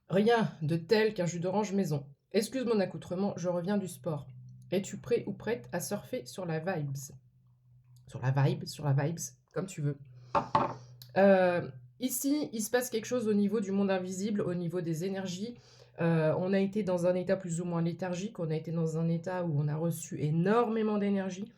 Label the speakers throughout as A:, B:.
A: Rien de tel qu'un jus d'orange maison. Excuse mon accoutrement, je reviens du sport. Es-tu prêt ou prête à surfer sur la vibes? Sur la vibes, comme tu veux. Heu, Ici, il se passe quelque chose au niveau du monde invisible, au niveau des énergies. On a été dans un état plus ou moins léthargique, on a été dans un état où on a reçu énormément d'énergie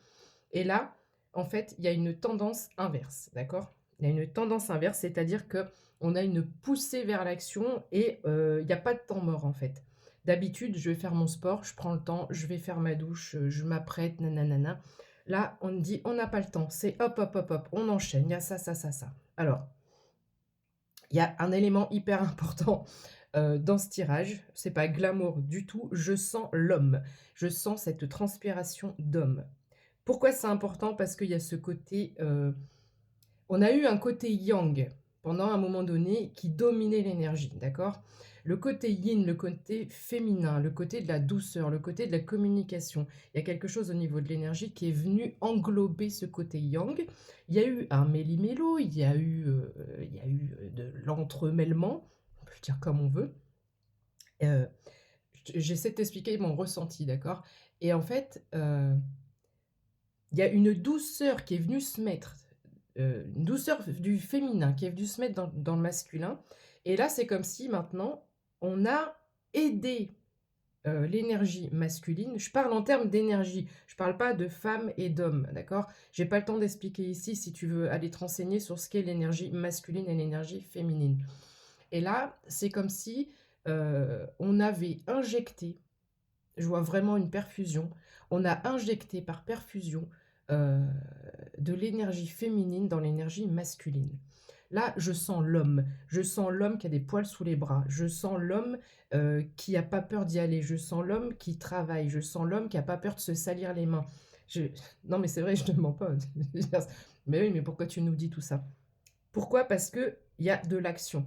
A: et là, en fait, il y a une tendance inverse, d'accord? Il y a une tendance inverse, c'est-à-dire qu'on a une poussée vers l'action et il y a pas de temps mort, en fait. D'habitude, je vais faire mon sport, je prends le temps, je vais faire ma douche, je m'apprête, na. Là, on me dit: «On n'a pas le temps», c'est hop, hop, hop, hop, on enchaîne, il y a ça, ça, ça, ça. Alors, il y a un élément hyper important, dans ce tirage, c'est pas glamour du tout, je sens l'homme. Je sens cette transpiration d'homme. Pourquoi c'est important? Parce qu'il y a ce côté, on a eu un côté yang pendant un moment donné qui dominait l'énergie, d'accord? Le côté yin, le côté féminin, le côté de la douceur, le côté de la communication. Il y a quelque chose au niveau de l'énergie qui est venu englober ce côté yang. Il y a eu un méli-mélo, il y a eu, de l'entremêlement, on peut le dire comme on veut. Heu, J'essaie de t'expliquer mon ressenti, d'accord? Et en fait, il y a une douceur qui est venue se mettre, une douceur du féminin qui est venue se mettre dans le masculin et là, c'est comme si maintenant, on a aidé, l'énergie masculine. Je parle en termes d'énergie, je parle pas de femmes et d'hommes, d'accord? J'ai pas le temps d'expliquer ici, si tu veux aller te renseigner sur ce qu'est l'énergie masculine et l'énergie féminine et là, c'est comme si, on avait injecté, je vois vraiment une perfusion. On a injecté par perfusion, heu, de l'énergie féminine dans l'énergie masculine. Là, je sens l'homme. Je sens l'homme qui a des poils sous les bras. Je sens l'homme, qui a pas peur d'y aller. Je sens l'homme qui travaille. Je sens l'homme qui a pas peur de se salir les mains. Je Non, mais c'est vrai, je te mens pas. Mais oui, mais pourquoi tu nous dis tout ça? Pourquoi? Parce qu'il y a de l'action.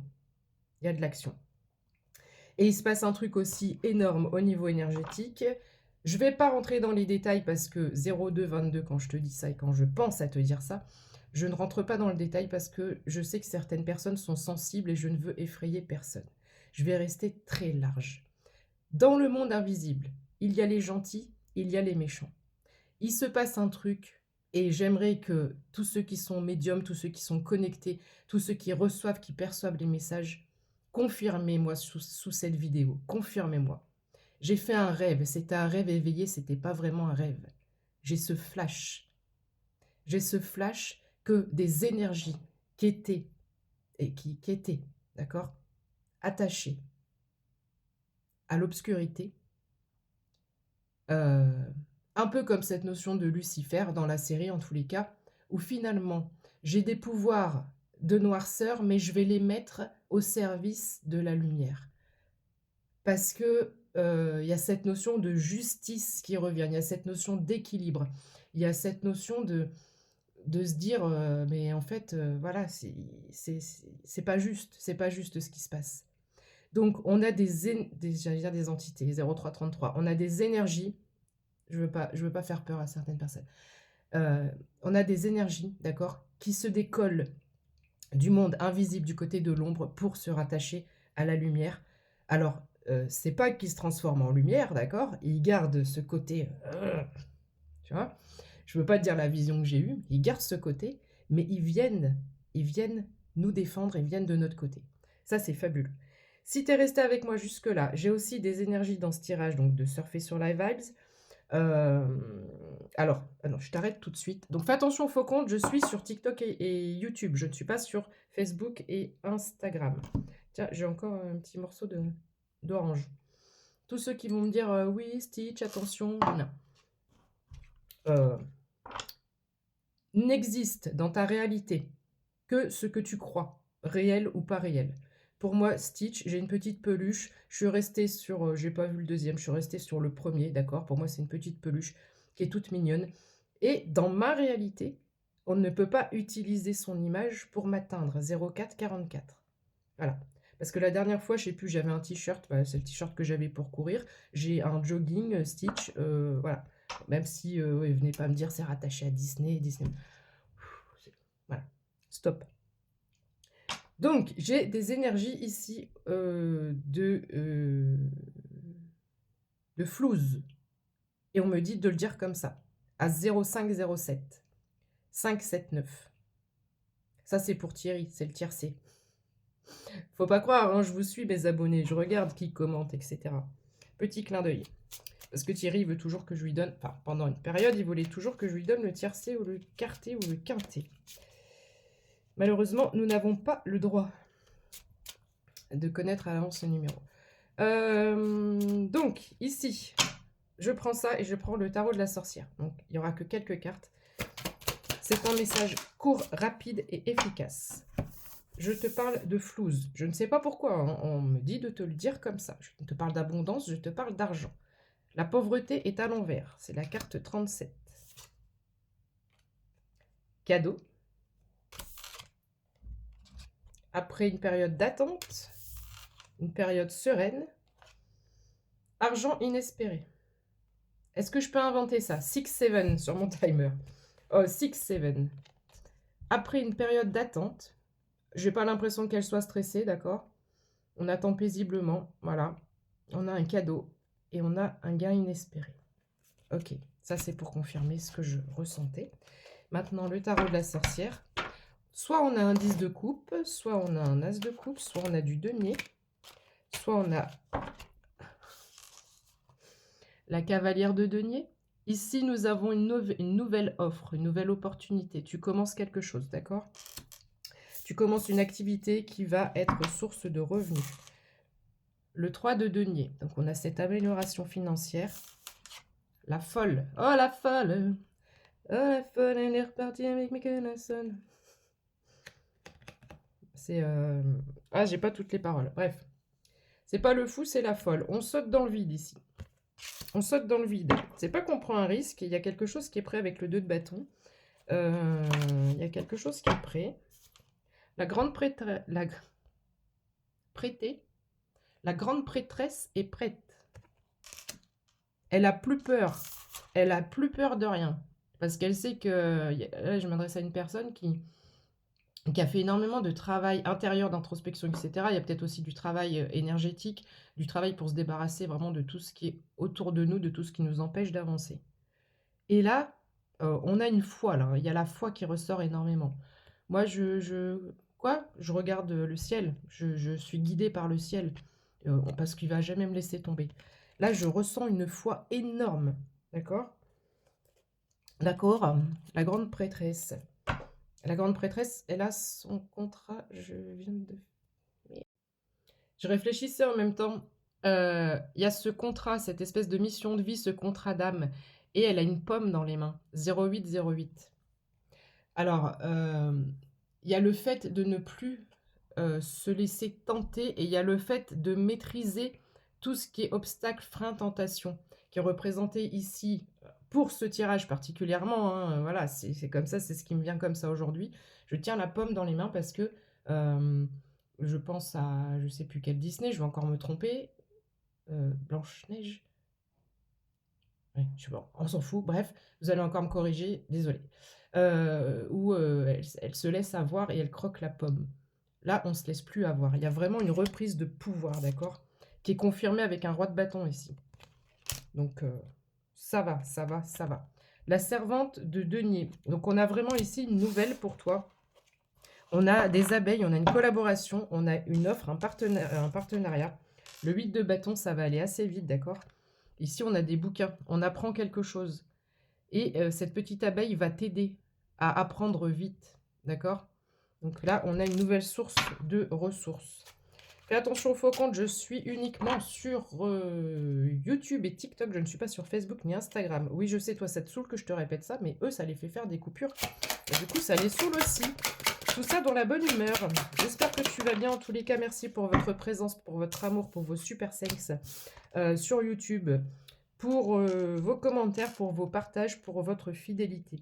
A: Il y a de l'action. Et il se passe un truc aussi énorme au niveau énergétique. Je vais pas rentrer dans les détails parce que 02-22 quand je te dis ça et quand je pense à te dire ça, je ne rentre pas dans le détail parce que je sais que certaines personnes sont sensibles et je ne veux effrayer personne. Je vais rester très large. Dans le monde invisible, il y a les gentils, il y a les méchants. Il se passe un truc et j'aimerais que tous ceux qui sont médiums, tous ceux qui sont connectés, tous ceux qui reçoivent, qui perçoivent les messages, confirmez-moi sous cette vidéo, confirmez-moi. J'ai fait un rêve, c'était un rêve éveillé, c'était pas vraiment un rêve. J'ai ce flash. J'ai ce flash que des énergies qui étaient qui étaient, d'accord, attachées à l'obscurité, heu, un peu comme cette notion de Lucifer dans la série en tous les cas, où finalement j'ai des pouvoirs de noirceur, mais je vais les mettre au service de la lumière. Parce que, il y a cette notion de justice qui revient, il y a cette notion d'équilibre, il y a cette notion de se dire, «Mais en fait, voilà, c'est pas juste, c'est pas juste ce qui se passe». Donc on a des j'allais dire des entités, 0333, on a des énergies, je veux pas faire peur à certaines personnes. On a des énergies, d'accord, qui se décollent du monde invisible, du côté de l'ombre pour se rattacher à la lumière. Alors, c'est pas qu'ils se transforment en lumière, d'accord? Ils gardent ce côté, tu vois? Je veux pas te dire la vision que j'ai eue, ils gardent ce côté, mais ils viennent nous défendre, ils viennent de notre côté. Ça, c'est fabuleux. Si tu es resté avec moi jusque-là, j'ai aussi des énergies dans ce tirage, donc de surfer sur la vibes. Alors, ah non, je t'arrête tout de suite. Donc fais attention au faux compte, je suis sur TikTok et YouTube, je ne suis pas sur Facebook et Instagram. Tiens, j'ai encore un petit morceau d'orange. Tous ceux qui vont me dire, «Oui Stitch, attention», non. Heu, N'existe dans ta réalité que ce que tu crois, réel ou pas réel. Pour moi, Stitch, j'ai une petite peluche, je suis restée sur, j'ai pas vu le deuxième, je suis restée sur le premier, d'accord? Pour moi, c'est une petite peluche qui est toute mignonne et dans ma réalité, on ne peut pas utiliser son image pour m'atteindre, 0444. Voilà. Parce que la dernière fois, je sais plus, j'avais un t-shirt, bah, c'est le t-shirt que j'avais pour courir, j'ai un jogging, Stitch, voilà. Même si, ouais, venez pas me dire: «C'est rattaché à Disney, Disney». C'est voilà, stop. Donc, j'ai des énergies ici de flouze. Et on me dit de le dire comme ça, à 0507 579. Ça, c'est pour Thierry, c'est le tiercé. Faut pas croire, hein, je vous suis, mes abonnés, je regarde qui commente, etc. Petit clin d'œil. Parce que Thierry veut toujours que je lui donne, enfin, pendant une période, il voulait toujours que je lui donne le tiercé ou le quarté ou le quinté. Malheureusement, nous n'avons pas le droit de connaître à l'avance ce numéro. Donc, ici, je prends ça et je prends le tarot de la sorcière. Donc, il n'y aura que quelques cartes. C'est un message court, rapide et efficace. Je te parle de flouze. Je ne sais pas pourquoi, hein, on me dit de te le dire comme ça. Je te parle d'abondance, je te parle d'argent. La pauvreté est à l'envers. C'est la carte 37. Cadeau. Après une période d'attente, une période sereine, argent inespéré. Est-ce que je peux inventer ça? 6-7 sur mon timer. Oh, 6-7. Après une période d'attente, j'ai pas l'impression qu'elle soit stressée, d'accord? On attend paisiblement, voilà. On a un cadeau et on a un gain inespéré. Ok, ça c'est pour confirmer ce que je ressentais. Maintenant, le tarot de la sorcière. Soit on a un 10 de coupe, soit on a un as de coupe, soit on a du denier, soit on a la cavalière de denier. Ici, nous avons une nouvelle offre, une nouvelle opportunité. Tu commences quelque chose, d'accord? Tu commences une activité qui va être source de revenus. Le 3 de denier. Donc, on a cette amélioration financière. La folle. Oh, la folle. Oh, la folle, elle est repartie avec mes connaissances. C'est... Ah, j'ai pas toutes les paroles. Bref. C'est pas le fou, c'est la folle. On saute dans le vide ici. On saute dans le vide. C'est pas qu'on prend un risque. Il y a quelque chose qui est prêt avec le 2 de bâton. Il y a quelque chose qui est prêt. La grande prêtresse... La grande prêtresse est prête. Elle a plus peur. Elle a plus peur de rien. Parce qu'elle sait que... Là, je m'adresse à une personne qui a fait énormément de travail intérieur, d'introspection, etc. Il y a peut-être aussi du travail énergétique, du travail pour se débarrasser vraiment de tout ce qui est autour de nous, de tout ce qui nous empêche d'avancer. Et là, on a une foi, là. Il y a la foi qui ressort énormément. Moi, je regarde le ciel. Je suis guidée par le ciel. Parce qu'il ne va jamais me laisser tomber. Là, je ressens une foi énorme. D'accord? D'accord. La grande prêtresse. La grande prêtresse, elle a son contrat. Je réfléchissais en même temps. Il y a ce contrat, cette espèce de mission de vie, ce contrat d'âme. Et elle a une pomme dans les mains. 0808. Alors, il y a le fait de ne plus se laisser tenter et il y a le fait de maîtriser tout ce qui est obstacle, frein, tentation, qui est représenté ici pour ce tirage particulièrement. Hein, voilà, c'est comme ça, c'est ce qui me vient comme ça aujourd'hui. Je tiens la pomme dans les mains parce que je pense à, je sais plus quel Disney, je vais encore me tromper. Blanche-Neige. Oui, je sais pas, on s'en fout, bref, vous allez encore me corriger, désolé. Où elle se laisse avoir et elle croque la pomme. Là, on ne se laisse plus avoir. Il y a vraiment une reprise de pouvoir, d'accord? Qui est confirmée avec un roi de bâton ici. Donc, ça va, ça va, ça va. La servante de denier. Donc, on a vraiment ici une nouvelle pour toi. On a des abeilles, on a une collaboration, on a une offre, un partenariat. Le 8 de bâton, ça va aller assez vite, d'accord? Ici, on a des bouquins. On apprend quelque chose. Et cette petite abeille va t'aider à apprendre vite, d'accord? Donc là, on a une nouvelle source de ressources. Fais attention au faux compte, je suis uniquement sur YouTube et TikTok. Je ne suis pas sur Facebook ni Instagram. Oui, je sais, toi, ça te saoule que je te répète ça, mais eux, ça les fait faire des coupures. Et du coup, ça les saoule aussi. Tout ça dans la bonne humeur. J'espère que tu vas bien. En tous les cas, merci pour votre présence, pour votre amour, pour vos super thanks sur YouTube, pour vos commentaires, pour vos partages, pour votre fidélité.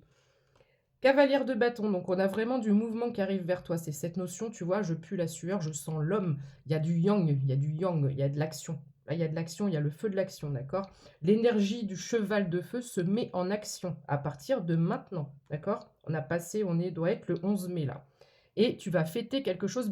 A: Cavalière de bâton, donc on a vraiment du mouvement qui arrive vers toi. C'est cette notion, tu vois, je pue la sueur, je sens l'homme. Il y a du yang, il y a du yang, il y a de l'action. Là, il y a de l'action, il y a le feu de l'action, d'accord? L'énergie du cheval de feu se met en action à partir de maintenant, d'accord? On a passé, doit être le 11 mai là. Et tu vas fêter quelque chose